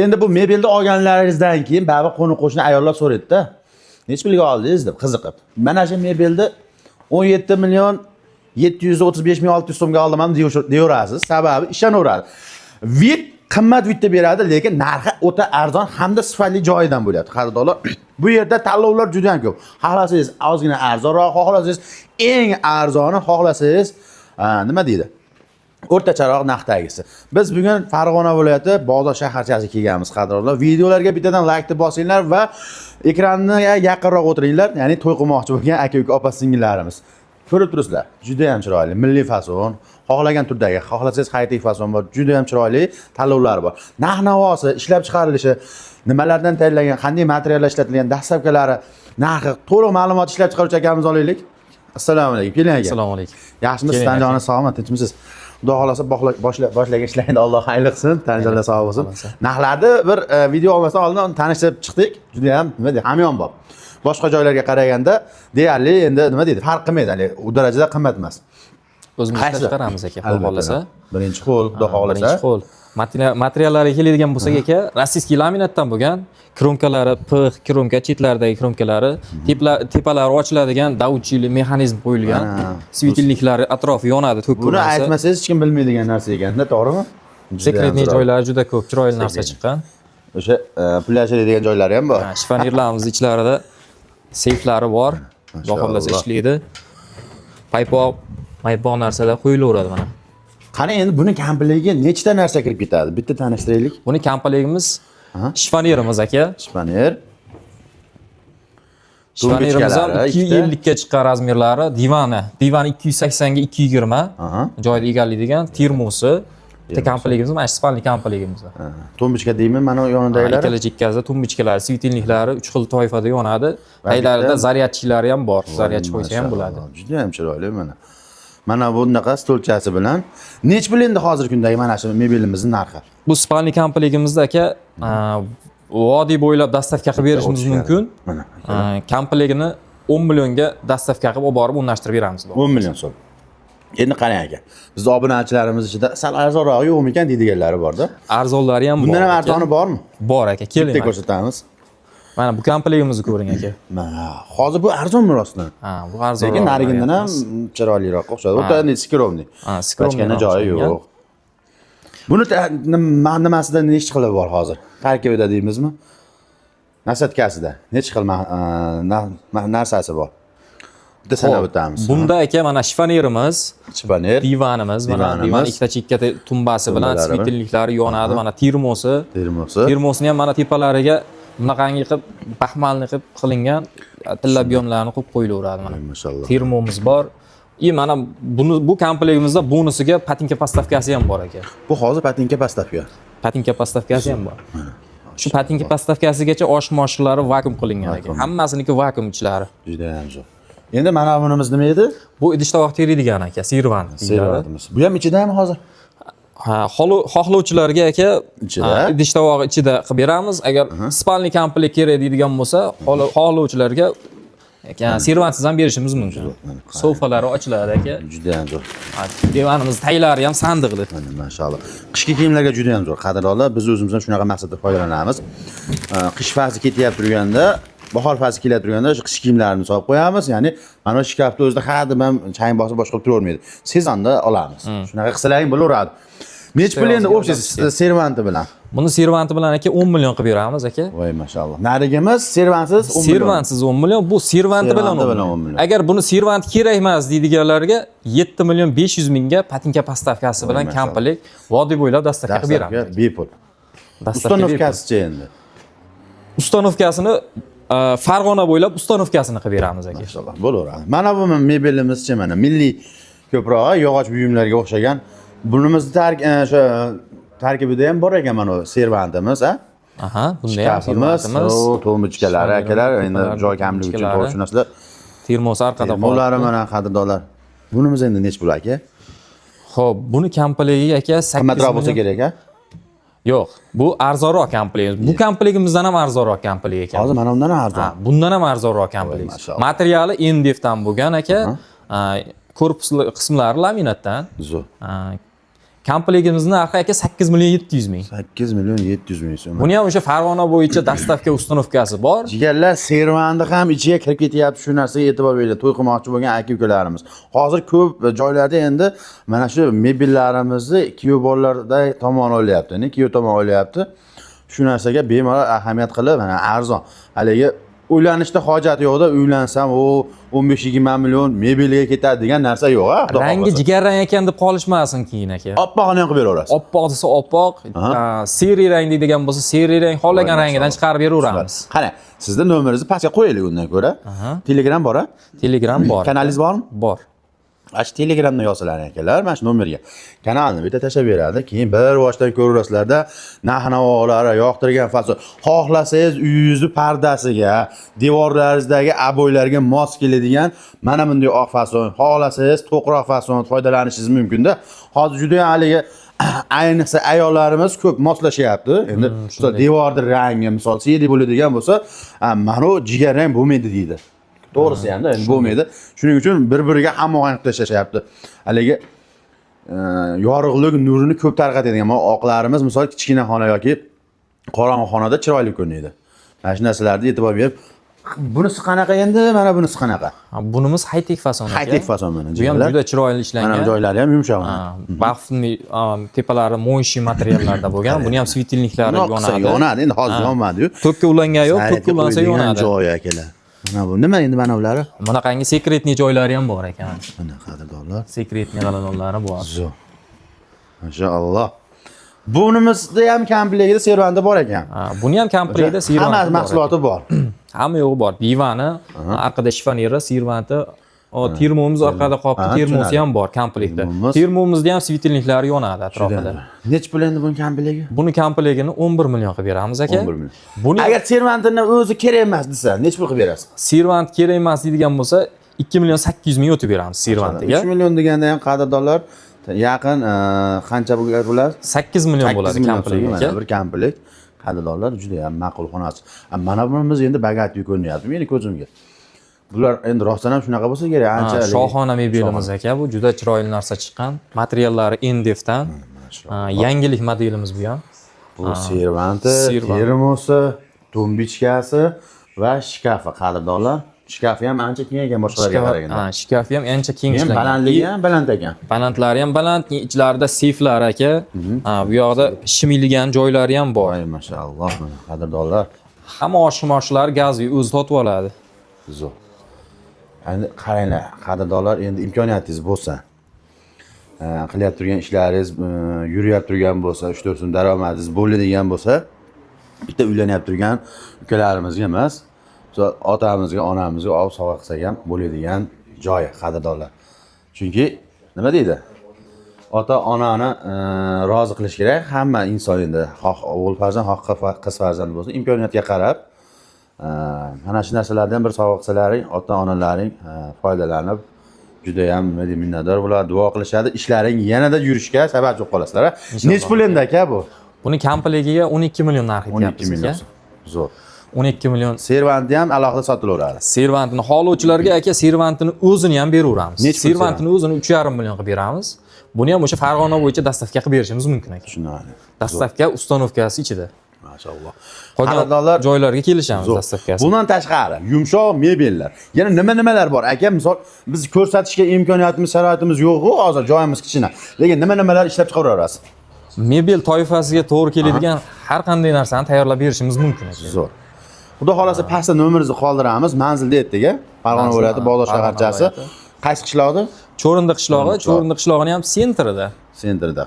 Endi bu mebelni olganlaringizdan keyin baribir qo'ni-qo'shni ayollar so'raydi-da. Necha pulga oldingiz deb qiziqib. Mana shu mebelni 17 million 735 ming 600 so'mga oldim ham deyaverasiz. Sababi ishonaveradi. Vip qimmat vitda beradi, lekin narxi o'ta arzon hamda sifatli joyidan bo'ladi. Xaridorlar, bu yerda tanlovlar juda ham ko'p. Xohlasangiz ozgina arzonroq, xohlasangiz eng arzoni, xohlasangiz nima deydi? O'rtacharoq narxdagisi. Biz bugun Farg'ona viloyati Bozor shaharchasiga kelganmiz, qadrli. Videolarga bittadan like bosinglar va ekranga yaqinroq o'tiringlar, ya'ni to'y qilmoqchi bo'lgan aka-uka, opa-singillarimiz. Ko'rib turibsizlar, juda ham chiroyli, milliy fason, xohlagan turdagi, xohlasangiz xayriy fason bor, juda ham chiroyli tanlovlar bor. Narx-navosi, ishlab chiqarilishi, nimalardan tayyorlangan, qanday materiallar ishlatilgan, dastlabkilari, narxi, to'liq ma'lumot ishlab chiqaruvchi akamizni olaylik. Assalomu alaykum. Keling aka. Assalomu alaykum. Yaxshimisiz? Tanjoni sog'mi? Tinchmisiz? Xudo xolasa boshlagan ishlaydi. Alloh xayr qilsin. Tanjonlar sog' bo'lsin. Narxlarni bir video olmasdan oldin tanishib chiqdik. Juda ham nima deydi, hamyon bor. Boshqa joylarga qaraganda deyarli endi nima deydi, farq qilmaydi. Hali u darajada qimmat emas. O'zimiz ishlab chiqaramiz aka, xudo xolasa. Birinchi qo'l, xudo xolasa. Birinchi qo'l. Materiallariga keladigan bo'lsak aka, rossiyskiy laminatdan bo'lgan, kromkalari pix, kromka chetlaridagi kromkalari, tepalari ochiladigan davutchili mexanizm qo'yilgan. Svetilniklari atrofi yonadi, to'k ko'rinadi. Buni aytmasangiz hech kim bilmaydigan narsa ekan-da, to'g'rimi? Sekretniy joylari juda ko'p, chiroyli narsa chiqqan. O'sha plyajli degan joylari ham bor. Shifonirlarimiz ichlarida seyflari bor. Xudo xolasa ishlaydi. Paypoq narsalar qo'yilaveradi mana. Qani endi buni komplektiga nechta narsa kirib ketadi? Bitta tanishtiraylik. Buni komplektimiz shifonirimiz aka. Shifonir. Shifonirimiz ham 250 ga chiqqan razmerlari, divan 280 ga 220. Joyda egallaydigan termosi. Bitta komplektimiz mana spalni komplektimiz. Tumbichka deymi, mana yonidagilar. Ikkala chekkasida tumbichkalari, svetilniklari 3 xil toifada yonadi. Qaylarida zaryadchilari ham bor. Zaryadchi qo'ysa ham bo'ladi. Juda ham chiroyli mana. Mana bunaqa stolchasi bilan nech pul endi hozirgi kundagi mana shu mebelimizning narxi? Bu spalni komplektimizda aka vodiy bo'ylab dastavka qilib berishimiz mumkin. Mana. Komplektini 10 millionga dastavka qilib olib borib o'rnashtirib beramiz. 10 million so'm. Endi qarang aka. Bizning obunachilarimiz ichida sal arzonroq yo'qmikan deydiganlari bor-da. Arzonlari ham bor. Bundan ham arzoni bormi? Bor aka, keling. Bitta ko'rsatamiz. Mana bu komplektimizni ko'ring aka. Mana hozir bu arzonmi rostdan? Ha, bu arzon. Lekin narigindan ham chiroyliroq o'xshadi. O'ta skromniy. Ha, skromniy joyi yo'q. Buni nimasida nechta qilib bor hozir? Tarkibida deymizmi? Nasatkasida nechta xil narsasi bor? Bitta sanab o'tamiz. Bunda aka mana shifonirimiz, shifonir, divanimiz, mana divan ikkita chekka tumbasi bilan svetilniklari yonadi, mana termosi. Termosni ham mana tepalariga bunaqangi qilib baxmalni qilib qilingan tilla buyumlarni qo'yib qo'yilaveradi mana. Maşallah. Termomiz bor. Mana bu komplektimizda bonusiga patinka postavkasi ham bor aka. Bu hozir patinka postavka. Patinka postavkasi ham bor. Shu patinka postavkasigacha osh-moshqilari vakuum qilingan aka. Hammasiniki vakuum ichlari. Juda ham zo'r. Endi mana bunimiz nima edi? Bu idish tovoq teradigan aka, servant. Servantimiz. Bu ham ichidami hozir? Ha, xohlovchilarga aka idish tovog'i ichida qilib beramiz. Agar spalni komplekt kerak deydigan bo'lsa, xohlovchilarga servantsiz ham berishimiz mumkin. Sofalari ochiladi aka. Juda ham zo'r. Divanimiz taylari ham sandiqli. Mana mashallah. Qishki kiyimlarga juda ham zo'r. Qadrli, biz o'zimizdan shunaqa maqsadda foydalanamiz. Qish fasli ketyapti turganda, bahor fasli kelib turganda shu qish kiyimlarini solib qo'yamiz. Ya'ni mana shu shkafda o'zida hadam ham chang bosib boshqa qilib turavermaydi. Sezonda olamiz. Shunaqa qilsalaring bo'laveradi. Nech pul endi общий servanti bilan? Buni servanti bilan aka 10 million qilib beramiz aka. Voy mashallah. Narigimiz servantsiz 10 million. Servantsiz 10 million, bu servanti bilan 10 million. Agar buni servant kerak emas deydiganlarga 7 million 500 mingga patinka postavkasi bilan komplekt vodiy bo'ylab dastavka qilib beramiz. Bepul. Ustanovkasi-chi endi? Ustanovkasini Farg'ona bo'ylab ustanovkasini qilib beramiz aka. Maşallah, bo'laveradi. Mana bu mebelimizchi mana milliy ko'proq yog'och buyumlarga o'xshagan. Bunimizni tarkibida ham bor ekan mana servantimiz, ha? Aha, bunda ham servantimiz, to'michkalari akalar, endi joy kamligi uchun to'g'ri tushunasizlar. Termos orqada bor. Bular mana qadrdonlar. Bunimiz endi nech pul aka? Xo'p, buni komplektiga aka 8 qimmatroq bo'lsa kerak, ha? Yo'q, bu arzonroq komplekt. Bu komplektimizdan ham arzonroq komplekt ekan. Hozir mana undan ham arzon. Bundan ham arzonroq komplekt. Materiali NDFdan bo'lgan aka. Korpus qismlari laminatdan. Zo'r. Komplektimizni narxi aka 8 million 700 ming. 8 million 700 ming so'm. Buni ham o'sha Farg'ona bo'yicha dastavka ustanovkasi bor. Jigarlar servanni ham ichiga kirib ketyapti, shu narsaga e'tibor beringlar. To'y qilmoqchi bo'lgan aka-ukalarimiz. Hozir ko'p joylarda endi mana shu mebellarimizni kuyov bolalarda tomon olyapti, kuyov tomon olyapti. Shu narsaga bemalol ahamiyat qilib, mana arzon. Haligi uylanishda hojati yo'qda, uylansam u 15-20 million mebelga ketadi degan narsa yo'q, ha? Rangi jigarrang ekan deb qolishmasin keyin aka. Oppog'ini qilib beraverasiz. Oppoq desa oppoq, seri rang deydigan bo'lsa seri rang, xohlagan rangidan chiqarib beraveramiz. Qani, sizning nomeringizni pastga qo'yaylik undan ko'ra. Telegram bor-a? Telegram bor. Kanalingiz bormi? Bor. Ash Telegramdan yozsalaring akalar, mana shu nomerga. Kanalni bitta tashlab beradi. Keyin bir boshdan ko'rasizlarda narx-navolari, yoqtirgan fason. Xohlasangiz uyingizni pardasiga, devorlaringizdagi aboylarga mos keladigan mana bunday oq fason, xohlasangiz to'qroq fason foydalanishingiz mumkin-da. Hozir juda ham haligi ayniqsa ayollarimiz ko'p moslashyapti. Endi misol devorning rangi, misol siydik bo'ladigan bo'lsa, mana bu jigarrang bo'lmaydi deydi. To'g'risi ham endi bo'lmaydi. Shuning uchun bir-biriga hamohang qilib tashlashyapti. Haligi yorug'lik nurini ko'p tarqatadigan oqlarimiz misol kichkina xona yoki qorong'i xonada chiroyli ko'rinadi. Mana shu narsalarga e'tibor berib, bunisi qanaqa endi, mana bunisi qanaqa? Bunimiz high-tech fason aka. High-tech fason mana. Bu ham juda chiroyli ishlangan. Mana joylari ham yumshoq. Baxtli tepalari mo'yshi materiallarda bo'lgan. Buni ham svitilniklari yonadi. Yonadi, endi hozir yonmadi-yu. Tokka ulangan yo'q, tokka ulansa yonadi. Joy akalar. Mana bu nima endi mana ular? Bunaqangi sekretniy joylari ham bor ekan. Mana qadrdonlar. Sekretniy g'aladonlari bor. Zo'r. Mashalloh. Bunimizda ham komplektda servanda bor ekan. Buni ham komplektda servanda bor. Hamma mahsuloti bor. Hamma yo'g'i bor. Divani, orqada shifoneri, servanti, termomiz orqada qolibdi, termosi ham bor komplektda. Termomizda ham svitilniklari yonadi atrofida. Nech pul endi buni komplekti? Buni komplektini 11 million qilib beramiz aka. 11 million. Buni agar servantini o'zi kerak emas desa, nech pul qilib berasiz? Servant kerak emas deydigan bo'lsa, 2 million 800 ming o'tib beramiz servantiga. 3 million deganda ham qadrdonlar yaqin qancha bo'ladi? 8 million bo'ladi komplektga. Bir komplekt qadrdonlar juda ham ma'qul xonasi. Mana bunimiz endi bagat ko'rinyapti meni ko'zimga. Bular endi rostdan ham shunaqa bo'lsa kerak, ancha shohona mebelimiz aka, bu juda chiroyli narsa chiqqan. Materiallari Endefdan. Yangilik modelimiz bu ham. Bu servanti, termosi, tumbichkasi va shkafi qadrdonlar. Shkafi ham ancha keng ekan boshqalarga qaraganda. Shkafi ham ancha keng ishlangan. Balandligi ham baland ekan. Balandlari ham baland, ichlarida seyflar aka. Bu yoqda shimilgan joylari ham bor. Voy mashalloh, qadrdonlar. Hamma oshmoshlar gazli o'zi totib oladi. Zo'r. Endi qaranglar, qadrdonlar, endi imkoniyatingiz bo'lsa, qilyap turgan ishlaringiz, yurib turgan bo'lsa, 3-4 so'm daromadingiz bo'ladigan bo'lsa, bitta uylanyap turgan ukalarimizga emas, otamizga, onamizga olib sovg'a qilsak ham bo'ladigan joy qadrdonlar. Chunki nima deydi? Ota-onani rozi qilish kerak. Hamma inson endi xoh o'g'il farzand, xoh qiz farzand bo'lsa, imkoniyatga qarab mana shu narsalardan bir sovg'a qilsalaring, ota-onalaring foydalanib juda ham minnatdor bo'ladi, duo qilishadi. Ishlaring yanada yurishga sabab bo'lib qolasizlar. Nech pul endi aka bu? Buni komplektiga 12 million narx aytyapmiz. 12 million. Zo'r. 12 million. Servanti ham alohida sotilaveradi. Servantini xohlovchilarga aka servantini o'zini ham beraveramiz. Servantini o'zini 3,5 million qilib beramiz. Buni ham o'sha Farg'ona bo'yicha dastavka qilib berishimiz mumkin aka. Tushunarli. Dastavka ustanovkasi ichida. Mashalloh. Qolgan joylarga kelishamiz dastavkasi. Bundan tashqari yumshoq mebellar. Yana nimalar bor? Aka, misol biz ko'rsatishga imkoniyatimiz, sharoitimiz yo'q-ku, hozir joyimiz kichkina. Lekin nimalar ishlab chiqaraverasiz? Mebel toifasiga to'g'ri keladigan har qanday narsani tayyorlab berishimiz mumkin aka. Zo'r. Xudo xolasa pastda nomeringizni qoldiramiz. Manzilda aytdik-a? Farg'ona viloyati Bog'dor shaharchasi. Qaysi qishloqda? Cho'rindiq qishlog'i, Cho'rindiq qishlog'ining ham sentrida. Sentrida.